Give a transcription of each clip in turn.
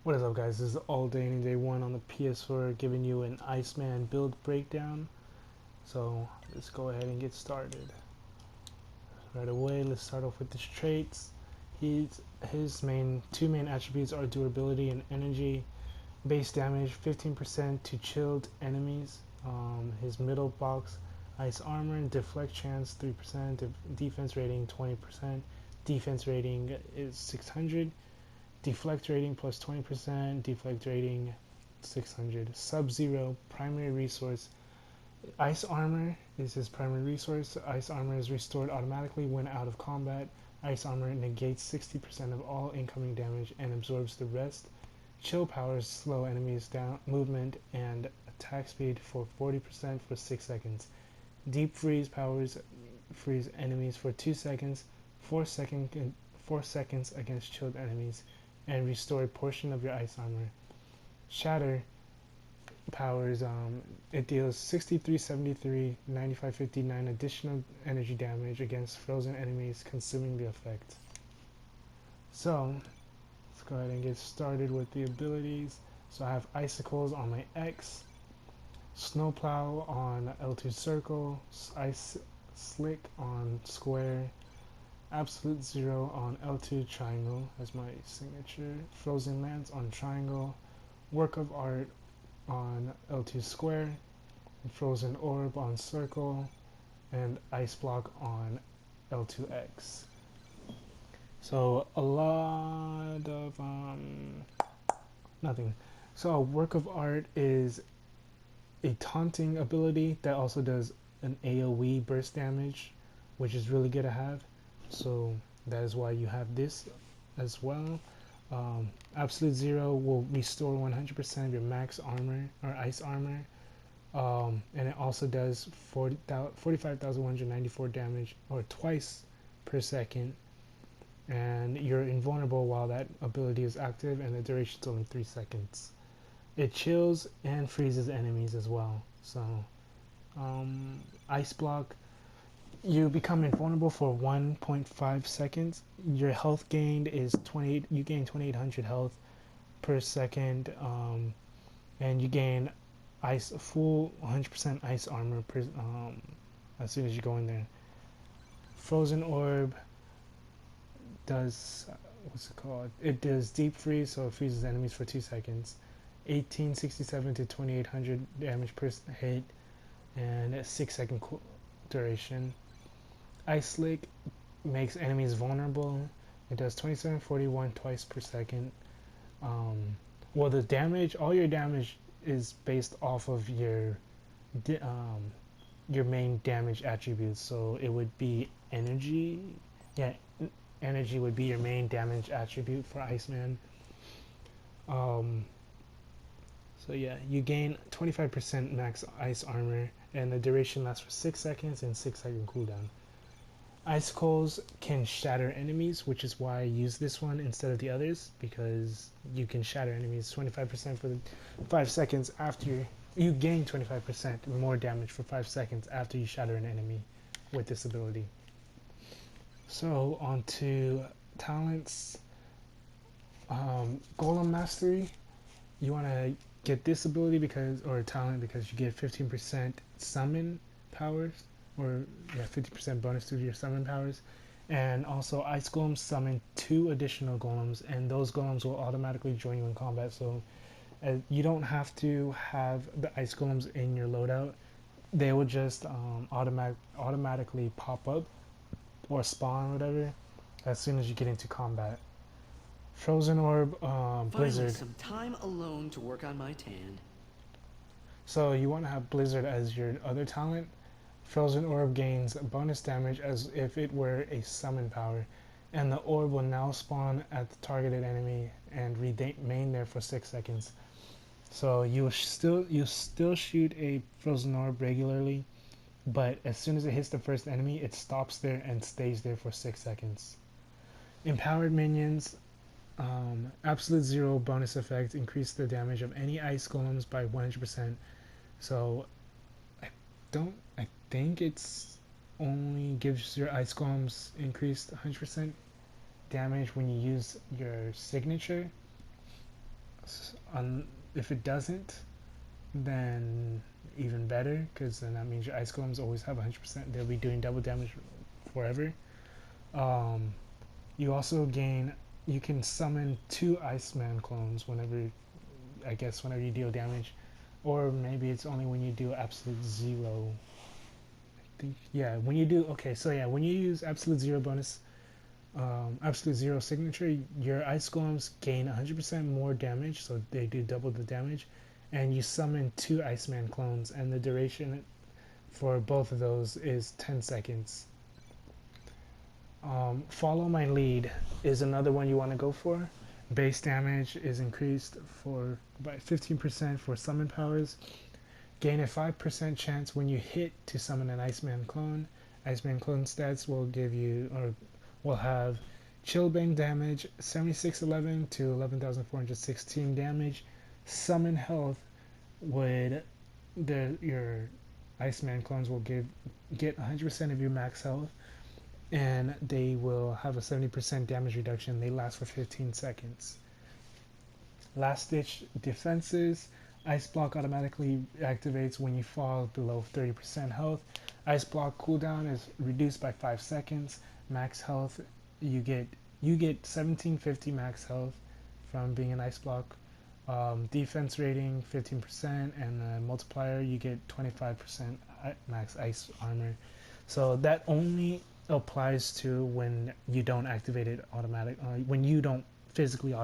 What is up, guys? This is All Day Any Day 1 on the PS4 giving you an Iceman build breakdown. So let's go ahead and get started. Right away, let's start off with his traits. His two main attributes are durability and energy. Base damage 15% to chilled enemies. His middle box, ice armor, deflect chance 3%, defense rating 20%. Defense rating is 600. Deflect rating plus 20%, deflect rating 600. Sub-Zero, primary resource. Ice armor is his primary resource. Ice armor is restored automatically when out of combat. Ice armor negates 60% of all incoming damage and absorbs the rest. Chill powers slow enemies down movement and attack speed for 40% for 6 seconds. Deep freeze powers freeze enemies for 2 seconds, 4 seconds against chilled enemies, and restore a portion of your ice armor. Shatter powers, it deals 63, 73, 95, 59 additional energy damage against frozen enemies, consuming the effect. So, let's go ahead and get started with the abilities. So I have Icicles on my X, Snowplow on L2 circle, Ice Slick on square, Absolute Zero on L2 triangle as my signature, Frozen Lance on triangle, Work of Art on L2 square, Frozen Orb on circle, and Ice Block on L2X. So a lot of nothing. So Work of Art is a taunting ability that also does an AoE burst damage, which is really good to have. So that is why you have this as well. Absolute Zero will restore 100% of your max armor or ice armor, and it also does 45,194 damage or twice per second, and you're invulnerable while that ability is active, and the duration is only 3 seconds. It chills and freezes enemies as well. So Ice Block, you become invulnerable for 1.5 seconds. Your health gained is 28. You gain 2,800 health per second, and you gain full 100% ice armor as soon as you go in there. Frozen Orb does what's it called? It does deep freeze, so it freezes enemies for 2 seconds. 1867 to 2,800 damage per hit, and a 6-second duration. Ice Slick makes enemies vulnerable. It does 2741 twice per second. Well, the damage, all your damage is based off of your main damage attributes. So it would be energy. Yeah, energy would be your main damage attribute for Iceman. So yeah, you gain 25% max ice armor, and the duration lasts for 6 seconds and 6-second cooldown. Icicles can shatter enemies, which is why I use this one instead of the others, because you can shatter enemies 25% for the 5 seconds after you gain 25% more damage for 5 seconds after you shatter an enemy with this ability. So on to talents. Golem Mastery, you want to get this ability or talent because you get 15% summon powers, or yeah, 50% bonus to your summon powers. And also Ice Golems summon 2 additional golems, and those golems will automatically join you in combat. So you don't have to have the Ice Golems in your loadout. They will just automatically pop up or spawn or whatever as soon as you get into combat. Frozen Orb, Blizzard. Finally, some time alone to work on my tan. So you want to have Blizzard as your other talent. Frozen Orb gains bonus damage as if it were a summon power, and the orb will now spawn at the targeted enemy and remain there for 6 seconds. So you still shoot a Frozen Orb regularly, but as soon as it hits the first enemy, it stops there and stays there for 6 seconds. Empowered minions, Absolute Zero bonus effect, increase the damage of any ice golems by 100%. So I think it's only gives your ice golems increased 100% damage when you use your signature. If it doesn't, then even better, because then that means your ice golems always have 100%. They'll be doing double damage forever. Um, you also gain. You can summon 2 Iceman clones whenever, I guess, whenever you deal damage, or maybe it's only when you do absolute zero. I think, yeah, when you do, okay, so yeah, when you use absolute zero bonus, absolute zero signature, your ice golems gain 100% more damage, so they do double the damage, and you summon 2 Iceman clones, and the duration for both of those is 10 seconds. Follow my lead is another one you want to go for. Base damage is increased for by 15% for summon powers. Gain a 5% chance when you hit to summon an Iceman clone. Iceman clone stats will give you, or will have, Chillbane damage 7611 to 11,416 damage. Summon health would your Iceman clones will get 100% of your max health, and they will have a 70% damage reduction. They last for 15 seconds. Last ditch defenses. Ice block automatically activates when you fall below 30% health. Ice block cooldown is reduced by 5 seconds. Max health, you get 1750 max health from being an ice block. Defense rating 15%, and the multiplier you get 25% max ice armor. So that only applies to when you don't activate it automatic, when you don't physically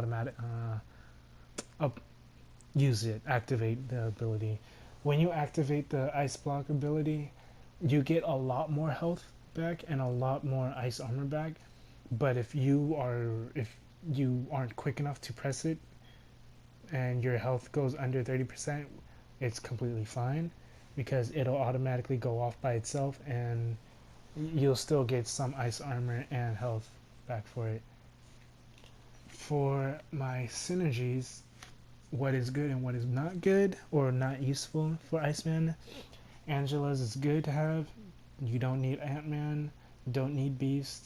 use it, activate the ability. When you activate the ice block ability, you get a lot more health back and a lot more ice armor back. But if you aren't quick enough to press it and your health goes under 30%, it's completely fine, because it'll automatically go off by itself, and you'll still get some ice armor and health back for it. For my synergies, what is good and what is not good or not useful for Iceman. Angela's is good to have. You don't need Ant-Man, don't need Beast.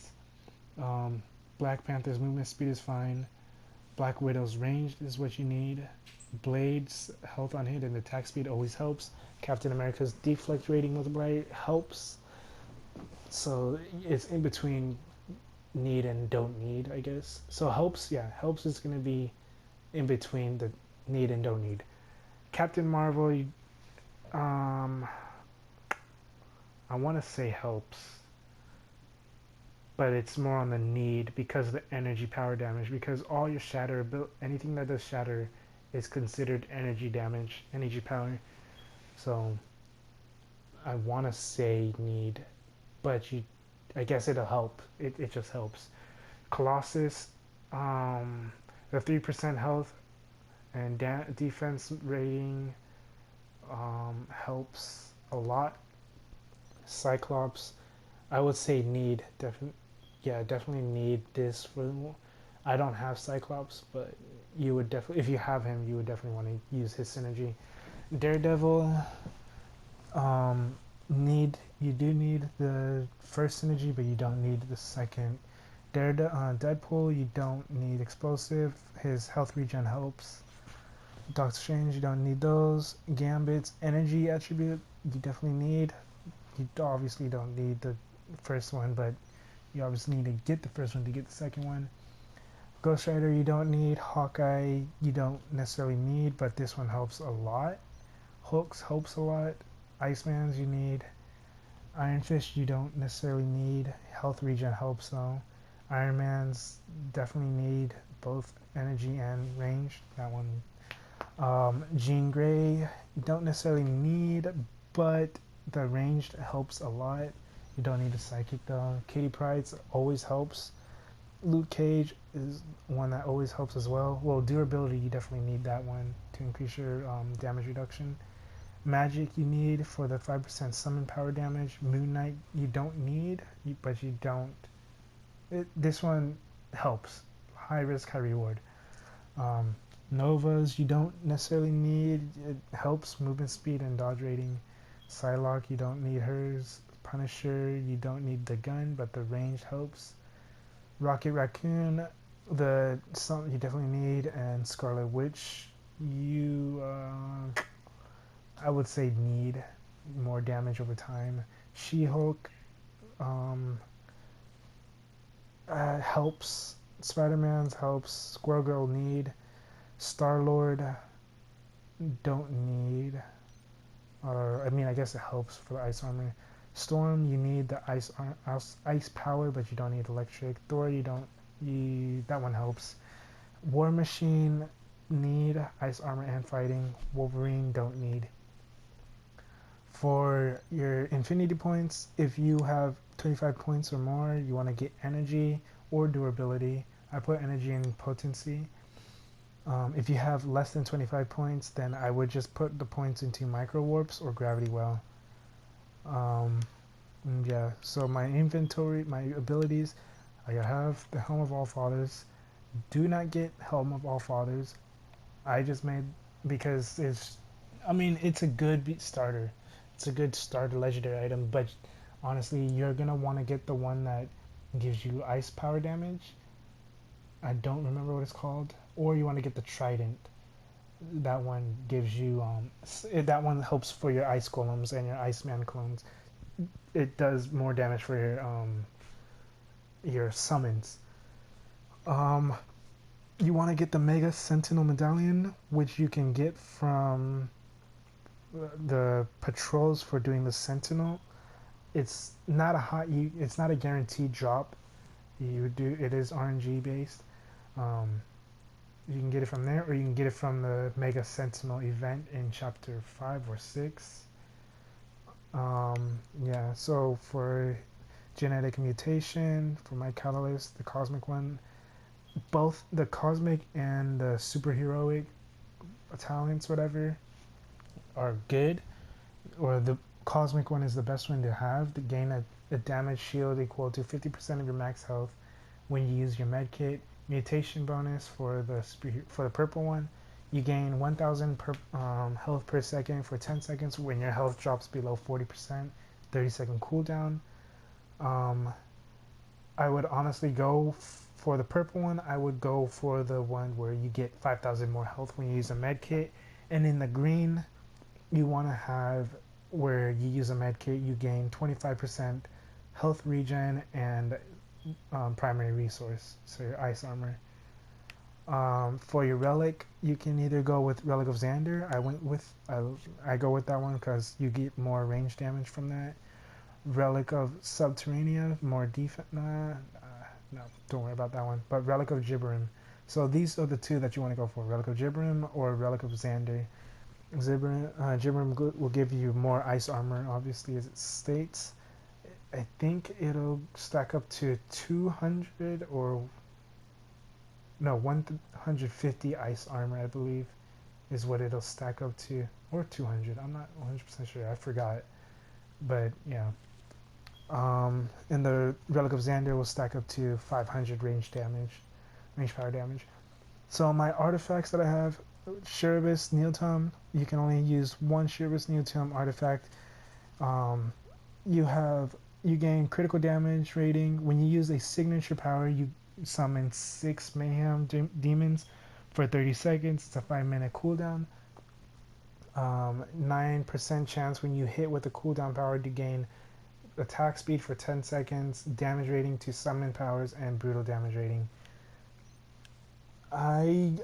Black Panther's movement speed is fine. Black Widow's range is what you need. Blade's health on hit and attack speed always helps. Captain America's deflect rating multiplier helps. So it's in between need and don't need, I guess. So helps is going to be in between the need and don't need. Captain Marvel, I want to say helps, but it's more on the need because of the energy power damage, because all your shatter, anything that does shatter is considered energy damage, energy power. So I want to say need, but I guess it'll help. It just helps. Colossus, the 3% health and defense rating helps a lot. Cyclops, I would say need, definitely need this for. I don't have Cyclops, but you would definitely, if you have him, you would definitely want to use his synergy. Daredevil, you do need the first synergy, but you don't need the second. Deadpool, you don't need explosive. His health regen helps. Doctor Strange, you don't need those. Gambit's energy attribute, you definitely need. You obviously don't need the first one, but you obviously need to get the first one to get the second one. Ghost Rider, you don't need. Hawkeye, you don't necessarily need, but this one helps a lot. Hulk's helps a lot. Iceman's you need. Iron Fist, you don't necessarily need. Health regen helps though. Iron Man's definitely need both energy and range. That one. Jean Grey, you don't necessarily need, but the ranged helps a lot. You don't need a psychic though. Katie Pride's always helps. Luke Cage is one that always helps as well. Well, durability, you definitely need that one to increase your damage reduction. Magic you need for the 5% summon power damage. Moon Knight you don't need, but you don't. This one helps. High risk, high reward. Novas you don't necessarily need. It helps movement speed and dodge rating. Psylocke you don't need hers. Punisher you don't need the gun, but the range helps. Rocket Raccoon you definitely need, and Scarlet Witch you, I would say, need more damage over time. She-Hulk um, helps. Spider-Man's helps. Squirrel Girl need. Star-Lord don't need. Or I mean, I guess it helps for the ice armor. Storm, you need the ice power, but you don't need electric. Thor, you don't. That one helps. War Machine need ice armor and fighting. Wolverine don't need. For your infinity points, if you have 25 points or more, you want to get energy or durability. I put energy and potency. If you have less than 25 points, then I would just put the points into micro warps or gravity well. Yeah, so my inventory, my abilities, I have the Helm of All Fathers. Do not get Helm of All Fathers. I just made, because it's a good starter. It's a good starter legendary item, but honestly, you're gonna want to get the one that gives you ice power damage. I don't remember what it's called. Or you want to get the Trident. That one gives you, that one helps for your ice golems and your Iceman clones. It does more damage for your summons. Um, you want to get the Mega Sentinel Medallion, which you can get from the patrols for doing the Sentinel. It's not it's not a guaranteed drop. It is RNG based. You can get it from there, or you can get it from the Mega Sentinel event in Chapter 5 or 6. Yeah, so for genetic mutation, for my catalyst, the cosmic one, both the cosmic and the superheroic talents, whatever, are good. Or the cosmic one is the best one to have to gain a damage shield equal to 50% of your max health when you use your med kit. Mutation bonus for the purple one, you gain 1,000 health per second for 10 seconds when your health drops below 40%. 30-second cooldown. I would honestly go for the purple one. I would go for the one where you get 5,000 more health when you use a med kit. And in the green, you want to have where you use a med kit, you gain 25% health regen and primary resource, so your ice armor. For your relic, you can either go with Relic of Xander. I go with that one because you get more range damage from that. Relic of Subterranea, more defense. No, don't worry about that one. But Relic of Gibberim. So these are the two that you want to go for: Relic of Gibberim or Relic of Xander. Gibberim will give you more ice armor, obviously, as it states. I think it'll stack up to 200 or no 150 ice armor, I believe, is what it'll stack up to, or 200. I'm not 100% sure. I forgot, but yeah. And the Relic of Xander will stack up to 500 range power damage. So my artifacts that I have: Sherbus Neotum. You can only use one Sherbus Neotum artifact. You gain critical damage rating when you use a signature power. You summon 6 Mayhem demons for 30 seconds. It's a 5-minute cooldown. 9% chance when you hit with a cooldown power to gain attack speed for 10 seconds, damage rating to summon powers, and brutal damage rating. I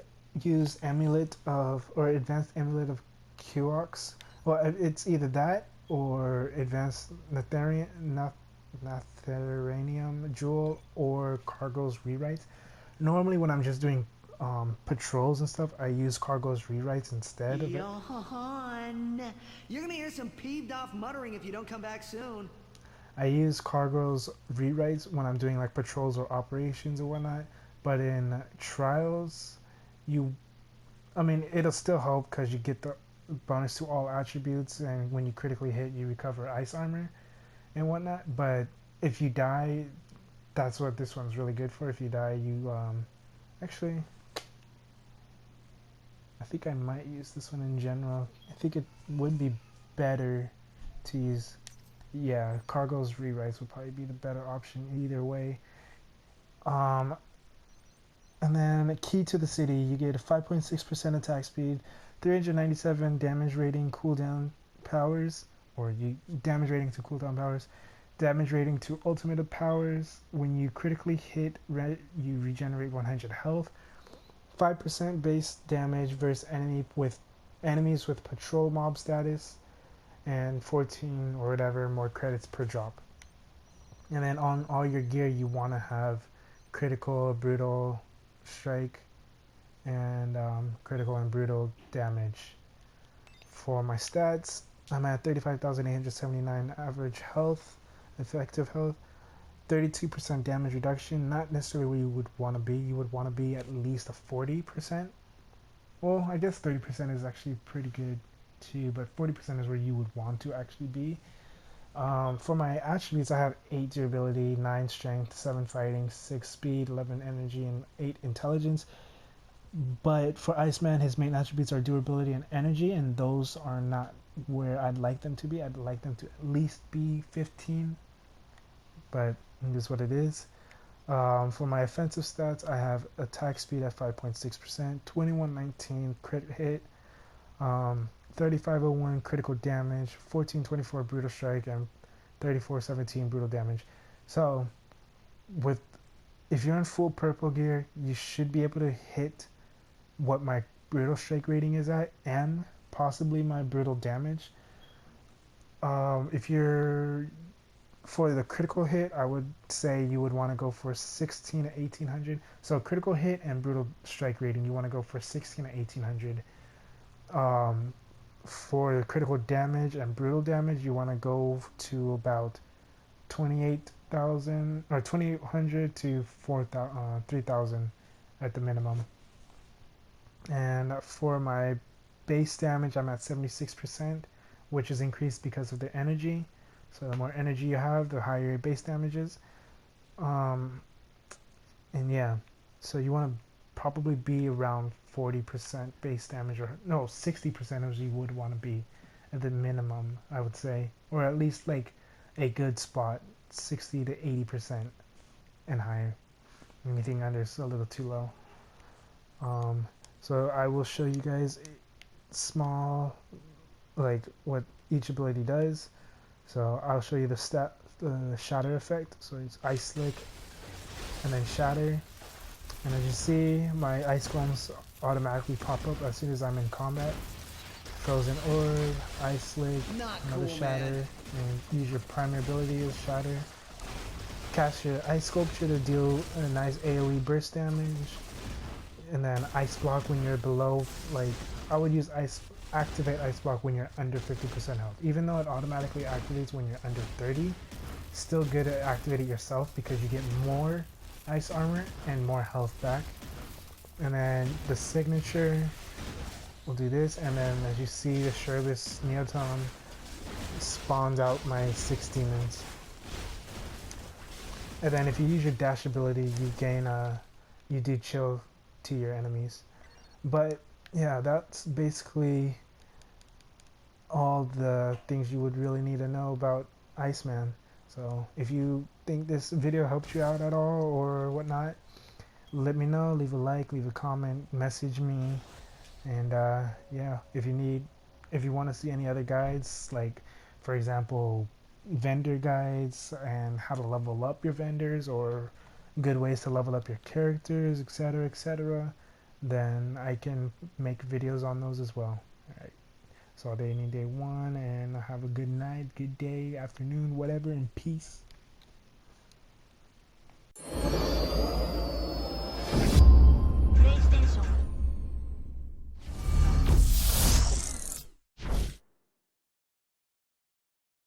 use Advanced Amulet of Kuox. Well, it's either that or Advanced Netheranium Jewel or Cargo's Rewrites. Normally when I'm just doing patrols and stuff, I use Cargo's Rewrites instead of it. You're gonna hear some peeved off muttering if you don't come back soon. I use Cargo's Rewrites when I'm doing like patrols or operations or whatnot, but in trials, it'll still help because you get the bonus to all attributes, and when you critically hit, you recover ice armor and whatnot. But if you die, that's what this one's really good for. If you die, you actually, I think I might use this one in general. I think it would be better to use, yeah, Cargo's Rewrites would probably be the better option either way. And then key to the city, you get a 5.6% attack speed, 397 damage rating cooldown powers, or you damage rating to cooldown powers, damage rating to ultimate powers. When you critically hit, you regenerate 100 health. 5% base damage versus enemies with patrol mob status, and 14 or whatever more credits per drop. And then on all your gear, you want to have critical, brutal, strike, and critical and brutal damage. For my stats, I'm at 35,879 average health, effective health, 32% damage reduction. Not necessarily where you would want to be. You would want to be at least a 40%. Well, I guess 30% is actually pretty good too, but 40% is where you would want to actually be. For my attributes, I have 8 durability, 9 strength, 7 fighting, 6 speed, 11 energy, and 8 intelligence. But for Iceman, his main attributes are durability and energy, and those are not where I'd like them to be. I'd like them to at least be 15, but it is what it is. For my offensive stats, I have attack speed at 5.6%, 2119 crit hit, 3501 critical damage, 1424 brutal strike, and 3417 brutal damage. So, if you're in full purple gear, you should be able to hit what my brutal strike rating is at, and possibly my brutal damage. If you're for the critical hit, I would say you would want to go for 16 to 1800. So critical hit and brutal strike rating, you want to go for 16 to 1800. For the critical damage and brutal damage, you want to go to about 28,000 or 2,800 to 3,000 at the minimum. And for my base damage, I'm at 76%, which is increased because of the energy. So the more energy you have, the higher your base damage is. And yeah, so you want to probably be around 40% base damage, or no, 60% as you would want to be at the minimum, I would say, or at least like a good spot, 60 to 80% and higher. Anything under is a little too low. So I will show you guys a small, like what each ability does. So I'll show you the shatter effect. So it's ice slick and then shatter. And as you see, my ice bombs automatically pop up as soon as I'm in combat. Frozen orb, ice slick, another shatter, and use your primary ability as shatter. Cast your ice sculpture to deal a nice AoE burst damage. And then ice block when you're below, like I would use activate ice block when you're under 50% health. Even though it automatically activates when you're under 30, still good to activate it yourself because you get more ice armor and more health back. And then the signature, we'll do this, and then as you see, the Sherbis Neoton spawns out my 6 demons. And then if you use your dash ability, you gain you do chill to your enemies. But yeah, that's basically all the things you would really need to know about Iceman. So if you think this video helped you out at all or whatnot, let me know. Leave a like, leave a comment, message me. And yeah, if you want to see any other guides, like for example vendor guides and how to level up your vendors, or good ways to level up your characters, etc., then I can make videos on those as well. Alright, so all day, any day one, and have a good night, good day, afternoon, whatever, and peace.